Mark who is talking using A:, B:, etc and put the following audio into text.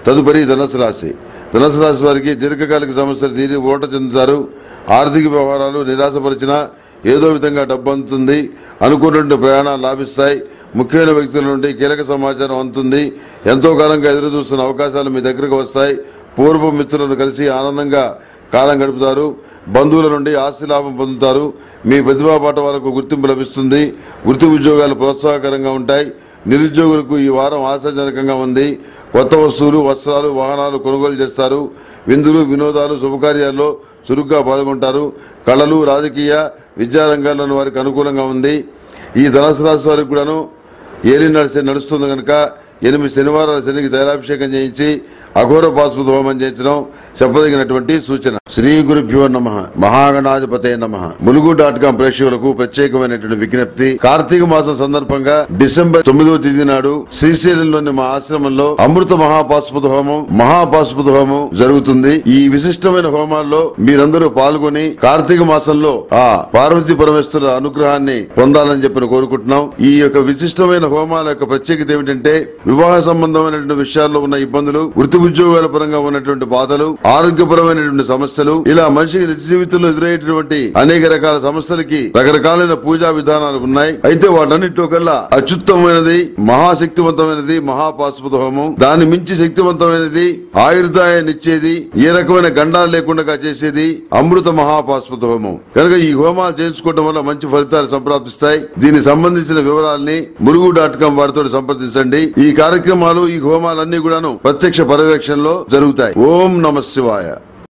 A: తదుపరి ధనుసు రాశి. ధనుసు రాశి వారికి దీర్ఘకాలిక సమస్యలు తీరి ఊరట చెందుతారు. ఆర్థిక వ్యవహారాలు నిరాశపరిచినా ఏదో విధంగా డబ్బు అందుతుంది. అనుకున్నటువంటి ప్రయాణాలు లాభిస్తాయి. ముఖ్యమైన వ్యక్తుల నుండి కీలక సమాచారం అందుతుంది. ఎంతో కాలంగా ఎదురు చూస్తున్న అవకాశాలు మీ దగ్గరకు వస్తాయి. పూర్వ మిత్రులను కలిసి ఆనందంగా కాలం గడుపుతారు. బంధువుల నుండి ఆస్తి లాభం పొందుతారు. మీ ప్రతిభా పాట వరకు గుర్తింపు లభిస్తుంది. వృత్తి ఉద్యోగాలు ప్రోత్సాహకరంగా ఉంటాయి. నిరుద్యోగులకు ఈ వారం ఆశాజనకంగా ఉంది. కొత్త వస్తువులు, వస్త్రాలు, వాహనాలు కొనుగోలు చేస్తారు. విందులు, వినోదాలు, శుభకార్యాల్లో చురుగ్గా పాల్గొంటారు. కళలు, రాజకీయ, విద్యారంగాల్లోని వారికి అనుకూలంగా ఉంది. ఈ ధనుసు రాశి వారికి కూడాను ఏలినాడు నడుస్తుంది కనుక 8 శనివారాల శనికి తైలాభిషేకం చేయించి అఘోర పాశుపత హోమం చేయించడం చెప్పదగినటువంటి సూచన. శ్రీ గురుభ్యో నమః. మహాగణాధిపతే నమః. ములుగు.com ప్రేక్షకులకు ప్రత్యేకమైనటువంటి విజ్ఞప్తి. కార్తీక మాసం సందర్భంగా డిసెంబర్ 9వ తేదీ నాడు శ్రీశైలంలోని మా ఆశ్రమంలో అమృత మహాపాశుపత హోమం జరుగుతుంది. ఈ విశిష్టమైన హోమాల్లో మీరందరూ పాల్గొని కార్తీక మాసంలో ఆ పార్వతీ పరమేశ్వర అనుగ్రహాన్ని పొందాలని చెప్పి కోరుకుంటున్నాం. ఈ యొక్క విశిష్టమైన హోమాల యొక్క ప్రత్యేకత ఏమిటంటే వివాహ సంబంధమైనటువంటి విషయాల్లో ఉన్న ఇబ్బందులు, వృత్తి ఉద్యోగాల పరంగా ఉన్నటువంటి బాధలు, ఆరోగ్యపరమైనటువంటి సమస్యలు, ఇలా మనిషికి నిత్య జీవితంలో ఎదురయ్యేటువంటి అనేక రకాల సమస్యలకి రకరకాలైన పూజా విధానాలు ఉన్నాయి. అయితే వాటన్నిటిలో కల్లా అత్యుత్తమైనది, మహాశక్తివంతమైనది మహాపాశుపత హోమం. దాన్ని మించి శక్తివంతమైనది, ఆయుర్దాయాన్ని ఇచ్చేది, ఏ రకమైన గండాలు లేకుండా చేసేది అమృత మహాపాశుపత హోమం. కనుక ఈ హోమాలు చేయించుకోవడం వల్ల మంచి ఫలితాలు సంప్రాప్తిస్తాయి. దీనికి సంబంధించిన వివరాలని ములుగు.com వారితో సంప్రదించండి. ఈ కార్యక్రమాలు, ఈ హోమాలన్నీ కూడాను ప్రత్యక్ష పర్యవేక్షణలో జరుగుతాయి. ఓం నమః శివాయ.